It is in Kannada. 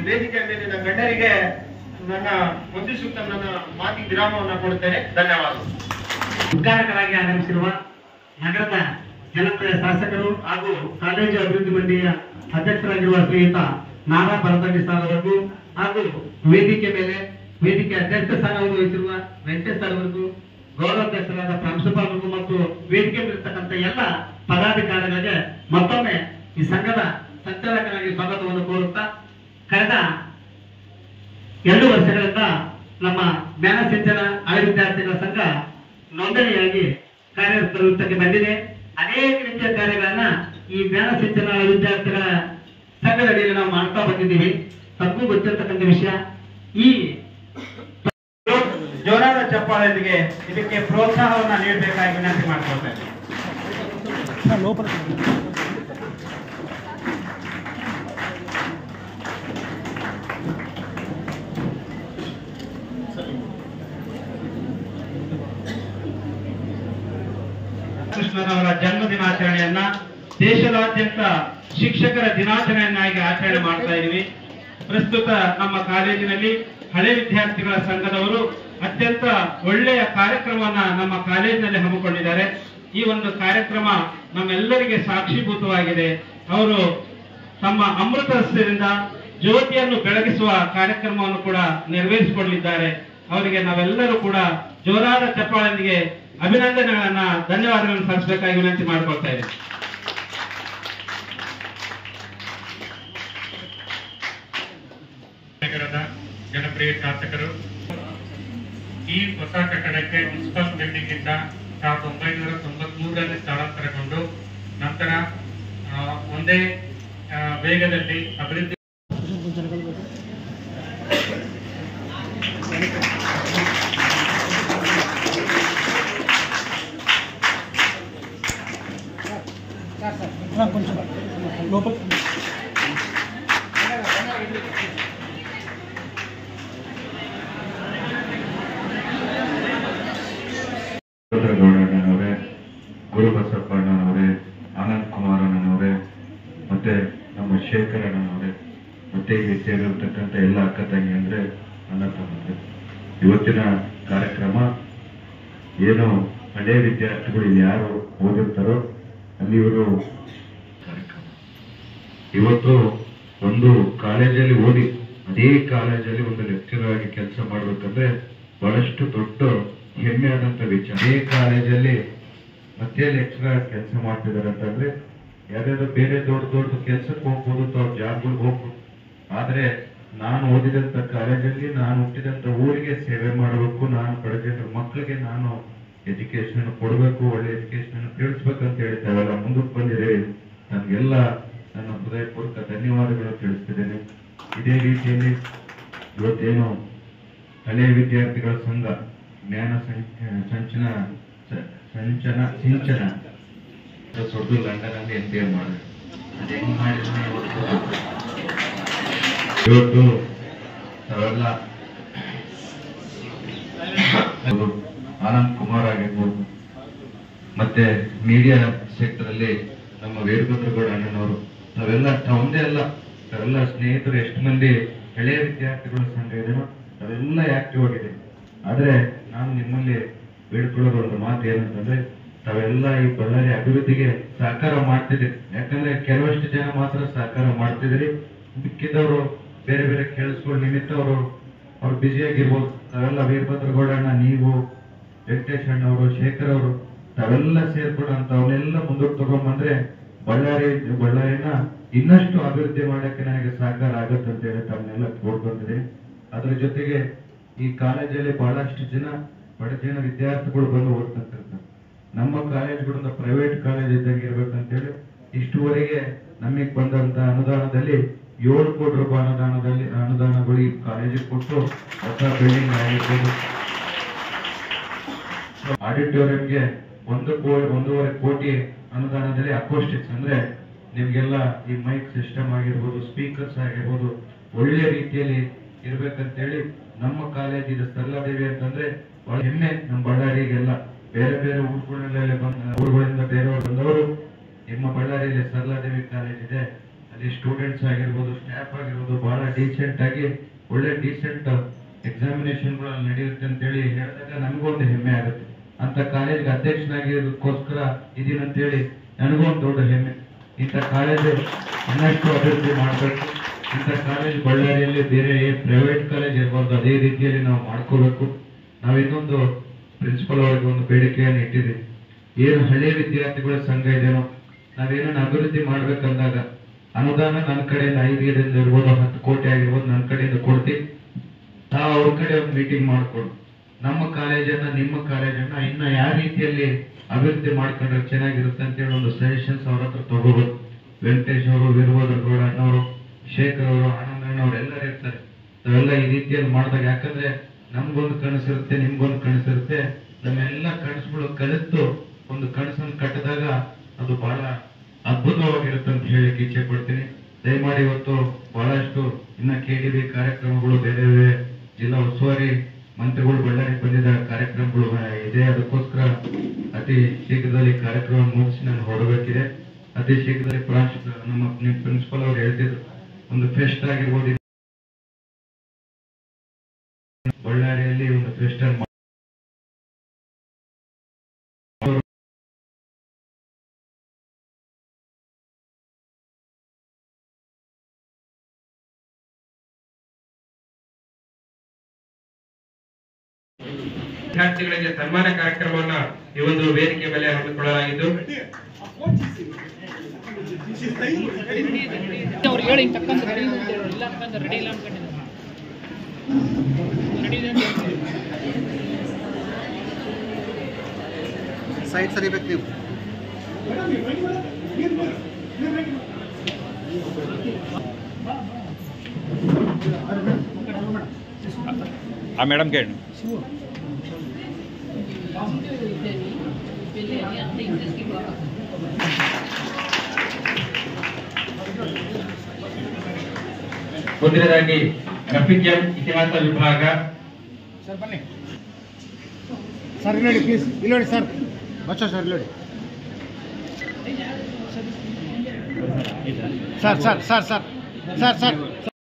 ವೇದಿಕೆ ಮೇಲಿನ ಗಣ್ಯರಿಗೆ ನನ್ನ ವಂದಿಸುತ್ತ ನನ್ನ ಮಾತಿಗೆ ವಿರಾಮವನ್ನು ಕೊಡುತ್ತೇನೆ. ಧನ್ಯವಾದಗಳು. ಉದ್ಘಾಟಕರಾಗಿ ಆಗಮಿಸಿರುವ ನಗರದ ಜನಪ್ರಿಯ ಶಾಸಕರು ಹಾಗೂ ಕಾಲೇಜು ಅಭಿವೃದ್ಧಿ ಮಂಡಳಿಯ ಅಧ್ಯಕ್ಷರಾಗಿರುವ ಶ್ರೀಯುತ ನಾರಾ ಭರತಂಡಿ ಸರ್ ಅವರಿಗೂ ಹಾಗೂ ವೇದಿಕೆ ಅಧ್ಯಕ್ಷ ಸ್ಥಾನವನ್ನು ವಹಿಸಿರುವ ವೆಂಕಟೇಶ್ ಸರ್ ಅವರಿಗೂ, ಗೌರವಾಧ್ಯಕ್ಷರಾದ ಪ್ರಾಂಶುಪಾಲರಿಗೂ ಮತ್ತು ವೇದಿಕೆ ಮೇಲಿರ್ತಕ್ಕಂಥ ಎಲ್ಲ ಪದಾಧಿಕಾರಿಗಳಿಗೆ ಮತ್ತೊಮ್ಮೆ ಈ ಸಂಘದ ಸಂಚಾಲಕರಾಗಿ ಸ್ವಾಗತವನ್ನು ಕೋರುತ್ತಾ, ಕಳೆದ 2 ವರ್ಷಗಳಿಂದ ನಮ್ಮ ಜ್ಞಾನ ಸಿಂಚನ ಹಳೆ ವಿದ್ಯಾರ್ಥಿಗಳ ಸಂಘ ನೋಂದಣಿಯಾಗಿ ಕಾರ್ಯನಿರ್ವಹಿಸಕ್ಕೆ ಬಂದಿದೆ. ಅನೇಕ ರೀತಿಯ ಕಾರ್ಯಗಳನ್ನ ಈ ಜ್ಞಾನ ಸಿಂಚನ ಹಳೆ ವಿದ್ಯಾರ್ಥಿಗಳ ಸಂಘದ ಅಡಿಯಲ್ಲಿ ನಾವು ಮಾಡ್ತಾ ಬಂದಿದ್ದೀವಿ. ತಪ್ಪು ಗೊತ್ತಿರತಕ್ಕಂಥ ವಿಷಯ. ಈ ಜೋರಾದ ಚಪ್ಪಾಳೆಯೊಂದಿಗೆ ಇದಕ್ಕೆ ಪ್ರೋತ್ಸಾಹವನ್ನು ನೀಡಬೇಕಾಗಿ ವಿನಂತಿ ಮಾಡಿಕೊಳ್ತೇನೆ. ಕೃಷ್ಣನವರ ಜನ್ಮ ದಿನಾಚರಣೆಯನ್ನ ದೇಶದಾದ್ಯಂತ ಶಿಕ್ಷಕರ ದಿನಾಚರಣೆಯನ್ನಾಗಿ ಆಚರಣೆ ಮಾಡ್ತಾ ಇದ್ದೀವಿ. ಪ್ರಸ್ತುತ ನಮ್ಮ ಕಾಲೇಜಿನಲ್ಲಿ ಹಳೆ ವಿದ್ಯಾರ್ಥಿಗಳ ಸಂಘದವರು ಅತ್ಯಂತ ಒಳ್ಳೆಯ ಕಾರ್ಯಕ್ರಮವನ್ನ ನಮ್ಮ ಕಾಲೇಜಿನಲ್ಲಿ ಹಮ್ಮಿಕೊಂಡಿದ್ದಾರೆ. ಈ ಒಂದು ಕಾರ್ಯಕ್ರಮ ನಮ್ಮೆಲ್ಲರಿಗೆ ಸಾಕ್ಷೀಭೂತವಾಗಿದೆ. ಅವರು ತಮ್ಮ ಅಮೃತ ಹಸ್ತದಿಂದ ಜ್ಯೋತಿಯನ್ನು ಬೆಳಗಿಸುವ ಕಾರ್ಯಕ್ರಮವನ್ನು ಕೂಡ ನೆರವೇರಿಸಿಕೊಳ್ಳಲಿದ್ದಾರೆ. ಅವರಿಗೆ ನಾವೆಲ್ಲರೂ ಕೂಡ ಜೋರಾದ ಚಪ್ಪಾಳೆಯೊಂದಿಗೆ ಅಭಿನಂದನೆಗಳನ್ನ, ಧನ್ಯವಾದಗಳನ್ನು ಸಲ್ಲಿಸಬೇಕಾಗಿ ವಿನಂತಿ ಮಾಡಿಕೊಳ್ತಾ ಇದ್ದೇನೆ. ನಗರದ ಜನಪ್ರಿಯ ಶಾಸಕರು ಈ ಹೊಸ ಕಟ್ಟಡಕ್ಕೆ ಮುನ್ಸಿಪಲ್ ಬಿಲ್ಡಿಂಗ್ ಇಂದ 1993ರಲ್ಲಿ ಸ್ಥಳಾಂತರಗೊಂಡು ನಂತರ ಒಂದೇ ವೇಗದಲ್ಲಿ ಅಭಿವೃದ್ಧಿ ಗೌಡಣ್ಣನವರೇ, ಗುರುಬಸಪ್ಪಣ್ಣನವರೇ, ಆನಂದ್ ಕುಮಾರಣ್ಣನವರೇ, ಮತ್ತೆ ನಮ್ಮ ಶೇಖರಣ್ಣನವರೇ, ಮತ್ತೆ ಇಲ್ಲಿ ಸೇರಿರ್ತಕ್ಕಂಥ ಎಲ್ಲ ಅಕ್ಕ ತಂಗಿ ಅಂದ್ರೆ ಅಣ್ಣ ತಮ್ಮಂದ್ರೆ, ಇವತ್ತಿನ ಕಾರ್ಯಕ್ರಮ ಏನು ಹಳೆ ವಿದ್ಯಾರ್ಥಿಗಳು ಇಲ್ಲಿ ಯಾರು ಓದಿರ್ತಾರೋ ಅಲ್ಲಿವರು ಕಾರ್ಯಕ್ರಮ. ಇವತ್ತು ಒಂದು ಕಾಲೇಜಲ್ಲಿ ಓದಿ ಅದೇ ಕಾಲೇಜಲ್ಲಿ ಒಂದು ಲೆಕ್ಚರರ್ ಆಗಿ ಕೆಲಸ ಮಾಡ್ಬೇಕಂದ್ರೆ ಬಹಳಷ್ಟು ದೊಡ್ಡ ಹೆಮ್ಮೆ ಆದಂತ ವಿಚಾರ. ಅದೇ ಕಾಲೇಜಲ್ಲಿ ಮತ್ತೆ ಲೆಕ್ಚರರ್ ಕೆಲಸ ಮಾಡ್ತಿದ್ದಾರೆ ಅಂತಂದ್ರೆ ಯಾವ್ಯಾವ್ದು ಬೇರೆ ದೊಡ್ಡ ದೊಡ್ಡ ಕೆಲ್ಸಕ್ಕೆ ಹೋಗ್ಬೋದು, ಅವ್ರ ಜಾಬ್ಗಳಿಗೆ ಹೋಗ್ಬೋದು. ಆದ್ರೆ ನಾನು ಓದಿದಂತ ಕಾಲೇಜಲ್ಲಿ, ನಾನು ಹುಟ್ಟಿದಂತ ಊರಿಗೆ ಸೇವೆ ಮಾಡಬೇಕು, ನಾನು ಪಡೆದ ಮಕ್ಕಳಿಗೆ ನಾನು ಎಜುಕೇಶನ್ ಕೊಡಬೇಕು, ಒಳ್ಳೆ ಎಜುಕೇಶನ್ ತಿಳಿಸ್ಬೇಕಂತ ಹೇಳಿ ತಾವೆಲ್ಲ ಮುಂದಕ್ಕೆ ಬಂದಿದೆ. ನನ್ಗೆಲ್ಲ ನನ್ನ ಹೃದಯಪೂರ್ವಕ ಧನ್ಯವಾದಗಳು ತಿಳಿಸ್ತಿದ್ದೇನೆ. ಇದೇ ರೀತಿಯಲ್ಲಿ ಇವತ್ತೇನು ಹಳೆಯ ವಿದ್ಯಾರ್ಥಿಗಳ ಸಂಘ ಜ್ಞಾನ ಸಿಂಚನ ದೊಡ್ಡ ಲಂಡನ್ ಅಲ್ಲಿ MBA ಮಾಡಿದೆ. ಅದು ಹೆಂಗ್ ಮಾಡಿದ್ರೆ ಇವತ್ತು ತಾವೆಲ್ಲ ಆನಂದ್ ಕುಮಾರ್ ಆಗಿರ್ಬೋದು, ಮತ್ತೆ ಮೀಡಿಯಾ ಸೆಕ್ಟರ್ ಅಲ್ಲಿ ನಮ್ಮ ವೀರಭದ್ರಗೌಡ ಅಣ್ಣನವರು, ಒಂದೇ ಅಲ್ಲ ತಾವೆಲ್ಲ ಸ್ನೇಹಿತರು ಎಷ್ಟು ಮಂದಿ ಹಳೆಯ ವಿದ್ಯಾರ್ಥಿಗಳ ಸಂಘ ಇದೆಯೋ ಅವೆಲ್ಲ ಆಕ್ಟಿವ್ ಆಗಿದೆ. ಆದ್ರೆ ನಾನು ನಿಮ್ಮಲ್ಲಿ ಬೇಡ್ಕೊಳ್ಳೋದು ಒಂದು ಮಾತು ಏನಂತಂದ್ರೆ, ತಾವೆಲ್ಲ ಈ ಬಳ್ಳಾರಿ ಅಭಿವೃದ್ಧಿಗೆ ಸಹಕಾರ ಮಾಡ್ತಿದ್ರಿ. ಯಾಕಂದ್ರೆ ಕೆಲವಷ್ಟು ಜನ ಮಾತ್ರ ಸಹಕಾರ ಮಾಡ್ತಿದ್ರಿ, ಮಿಕ್ಕಿದವರು ಬೇರೆ ಬೇರೆ ಕೆಲಸಗಳ ನಿಮಿತ್ತ ಅವ್ರು ಬ್ಯುಸಿ ಆಗಿರ್ಬೋದು. ತಾವೆಲ್ಲ ವೀರಭದ್ರಗೌಡಣ್ಣ, ನೀವು, ವೆಂಕಟೇಶ್ ಅಣ್ಣವರು, ಶೇಖರ್ ಅವರು ತಾವೆಲ್ಲ ಸೇರ್ಕೊಂಡು ಅಂತ ಅವನ್ನೆಲ್ಲ ಮುಂದಕ್ಕೆ ತಗೊಂಡ್ಬಂದ್ರೆ ಬಳ್ಳಾರಿನ ಇನ್ನಷ್ಟು ಅಭಿವೃದ್ಧಿ ಮಾಡಕ್ಕೆ ನನಗೆ ಸಹಕಾರ ಆಗುತ್ತೆ ಅಂತ ಹೇಳಿ ತಮ್ಮನ್ನೆಲ್ಲ ಕೋರ್ಕೊಂಡಿದೆ. ಅದ್ರ ಜೊತೆಗೆ ಈ ಕಾಲೇಜಲ್ಲಿ ಬಹಳಷ್ಟು ಬಡ ಜನ ವಿದ್ಯಾರ್ಥಿಗಳು ಬಂದು ಓದ್ತಿರ್ತಾರೆ. ನಮ್ಮ ಕಾಲೇಜ್ಗಳಿಂದ ಪ್ರೈವೇಟ್ ಕಾಲೇಜ್ ಇದ್ದಂಗೆ ಇರ್ಬೇಕಂತೇಳಿ ಇಷ್ಟುವರೆಗೆ ನಮಗೆ ಬಂದಂತ ಅನುದಾನದಲ್ಲಿ 7 ಕೋಟಿ ರೂಪಾಯಿ ಅನುದಾನಗಳು ಈ ಕಾಲೇಜಿಗೆ ಕೊಟ್ಟು ಹೊಸ ಬಿಲ್ಡಿಂಗ್ ಆಗಿರ್ಬೋದು. ಆಡಿಟೋರಿಯಂಗೆ 1.5 ಕೋಟಿ ಅನುದಾನದಲ್ಲಿ ಅಕೋಸ್ಟಿಕ್ಸ್ ಅಂದ್ರೆ ನಿಮ್ಗೆಲ್ಲ ಈ ಮೈಕ್ ಸಿಸ್ಟಮ್ ಆಗಿರ್ಬೋದು, ಸ್ಪೀಕರ್ಸ್ ಆಗಿರ್ಬೋದು ಒಳ್ಳೆ ರೀತಿಯಲ್ಲಿ ಇರ್ಬೇಕಂತೇಳಿ ನಮ್ಮ ಕಾಲೇಜ್ ಇದು ಸರಳಾದೇವಿ ಅಂತಂದ್ರೆ ಬಹಳ ಹೆಮ್ಮೆ. ನಮ್ಮ ಬಳ್ಳಾರಿಗೆಲ್ಲ ಬೇರೆ ಬೇರೆ ಊರುಗಳಿಂದ ಬೇರೆಯವರು ಬಂದವರು ನಿಮ್ಮ ಬಳ್ಳಾರಿಯಲ್ಲಿ ಸರಳಾದೇವಿ ಕಾಲೇಜ್ ಇದೆ, ಇಲ್ಲಿ ಸ್ಟೂಡೆಂಟ್ಸ್ ಆಗಿರ್ಬೋದು, ಸ್ಟಾಫ್ ಆಗಿರ್ಬೋದು, ಬಹಳ ಡೀಸೆಂಟ್ ಆಗಿ ಒಳ್ಳೆ ಡೀಸೆಂಟ್ ಎಕ್ಸಾಮಿನೇಷನ್ಗಳು ಅಲ್ಲಿ ನಡೆಯುತ್ತೆ ಅಂತೇಳಿ ಹೇಳಿದಾಗ ನಮಗೂ ಒಂದು ಹೆಮ್ಮೆ ಆಗುತ್ತೆ. ಅಂತ ಕಾಲೇಜ್ಗೆ ಅಧ್ಯಕ್ಷನಾಗಿರೋದಕ್ಕೋಸ್ಕರ ಇದೀನಂತೇಳಿ ನನಗೂ ಒಂದು ದೊಡ್ಡ ಹೆಮ್ಮೆ. ಇಂಥ ಕಾಲೇಜು ಇನ್ನಷ್ಟು ಅಭಿವೃದ್ಧಿ ಮಾಡಬೇಕು. ಇಂಥ ಕಾಲೇಜ್ ಬಳ್ಳಾರಿಯಲ್ಲಿ ಬೇರೆ ಪ್ರೈವೇಟ್ ಕಾಲೇಜ್ ಇರಬಾರ್ದು, ಅದೇ ರೀತಿಯಲ್ಲಿ ನಾವು ಮಾಡ್ಕೋಬೇಕು. ನಾವು ಇನ್ನೊಂದು ಪ್ರಿನ್ಸಿಪಲ್ ಅವರಿಗೆ ಒಂದು ಬೇಡಿಕೆಯನ್ನು ಇಟ್ಟಿದ್ದೀವಿ. ಏನು ಹಳ್ಳಿ ವಿದ್ಯಾರ್ಥಿಗಳ ಸಂಘ ಇದೆಯೋ, ನಾವೇನನ್ನ ಅಭಿವೃದ್ಧಿ ಮಾಡ್ಬೇಕಂದಾಗ ಅನುದಾನ ನನ್ನ ಕಡೆಯಿಂದ 5 ಇರ್ಬೋದು, 10 ಕೋಟಿ ಆಗಿರ್ಬೋದು, ನನ್ನ ಕಡೆಯಿಂದ ಕೊಡ್ತೀವಿ. ನಾವು ಅವ್ರ ಕಡೆ ಒಂದು ಮೀಟಿಂಗ್ ಮಾಡ್ಕೊಂಡು ನಮ್ಮ ಕಾಲೇಜನ್ನ, ನಿಮ್ಮ ಕಾಲೇಜನ್ನ ಇನ್ನ ಯಾವ ರೀತಿಯಲ್ಲಿ ಅಭಿವೃದ್ಧಿ ಮಾಡ್ಕೊಂಡ್ರೆ ಚೆನ್ನಾಗಿರುತ್ತೆ ಅಂತೇಳಿ ಒಂದು ಸಜೆಷನ್ಸ್ ಅವ್ರ ಹತ್ರ ತಗೋಬೇಕು. ವೆಂಕಟೇಶ್ ಅವರು, ವೀರಭದ್ರ ಗೌಡ ಅಣ್ಣವರು, ಶೇಖರ್ ಅವರು, ಆನಂದ ಅಣ್ಣವ್ರು ಎಲ್ಲರೂ ಇರ್ತಾರೆ. ನಾವೆಲ್ಲ ಈ ರೀತಿಯಲ್ಲಿ ಮಾಡಿದಾಗ, ಯಾಕಂದ್ರೆ ನಮ್ಗೊಂದು ಕನಸಿರುತ್ತೆ, ನಿಮ್ಗೊಂದು ಕನಸಿರುತ್ತೆ, ನಮ್ಮೆಲ್ಲ ಕನಸುಗಳು ಕಲಿತು ಒಂದು ಕನಸನ್ನು ಕಟ್ಟಿದಾಗ ಅದು ಬಹಳ ಅದ್ಭುತವಾಗಿರುತ್ತೆ ಅಂತ ಹೇಳಿಕ್ಕೆ ಇಚ್ಛೆ ಪಡ್ತೀನಿ. ದಯಮಾಡಿ ಇವತ್ತು ಬಹಳಷ್ಟು ಇನ್ನ KDB ಕಾರ್ಯಕ್ರಮಗಳು ಬೇರೆ ಬೇರೆ ಜಿಲ್ಲಾ ಉಸ್ತುವಾರಿ ಮಂತ್ರಿಗಳು ಬಳ್ಳಾರಿ ಬಂದಿದ್ದ ಕಾರ್ಯಕ್ರಮಗಳು ಇದೆ. ಅದಕ್ಕೋಸ್ಕರ ಅತಿ ಶೀಘ್ರದಲ್ಲಿ ಕಾರ್ಯಕ್ರಮ ಮುಗಿಸಿ ನಾನು ಹೊರಬೇಕಿದೆ. ಅತಿ ಶೀಘ್ರದಲ್ಲಿ ನಮ್ಮ ಪ್ರಿನ್ಸಿಪಲ್ ಅವರು ಹೇಳ್ತಿದ್ರು, ಒಂದು ಫೆಸ್ಟ್ ಆಗಿರ್ಬೋದು, ಬಳ್ಳಾರಿಯಲ್ಲಿ ಒಂದು ಫೆಸ್ಟ್ ವಿದ್ಯಾರ್ಥಿಗಳಿಗೆ ಸನ್ಮಾನ ಕಾರ್ಯಕ್ರಮವನ್ನ ಈ ಒಂದು ವೇದಿಕೆ ಮೇಲೆ ಹಮ್ಮಿಕೊಳ್ಳಲಾಗಿದ್ದು, ಅವ್ರು ಹೇಳಿ ತಕ್ಕಂತ ರೆಡಿ ಇಲ್ಲ ಅಂತಂದ್ರೆ ರೆಡಿ ಇಲ್ಲ ಅನ್ಕೊಂಡಿದ್ದಾರೆ. ರೆಡಿ ಇದೆ ಅಂತ ಹೇಳ್ತೀವಿ. ಸೈಡ್ ಸರಿಬೇಕು ನೀವು. ಆ ಮೇಡಮ್ ಕೇಳಿ. ಮುಂದಿನದಾಗಿ ರಫೀಕ್ ಎಂ ಇತಿಹಾಸ ವಿಭಾಗ. ಸರ್ ಬನ್ನಿ ಸರ್, ಇಲ್ಲಿ ನೋಡಿ ಪ್ಲೀಸ್, ಇಲ್ಲಿ ನೋಡಿ ಸರ್, ಬಚ್ಚ ಸರ್, ಇಲ್ಲಿ ನೋಡಿ sir sir sir sir sir sir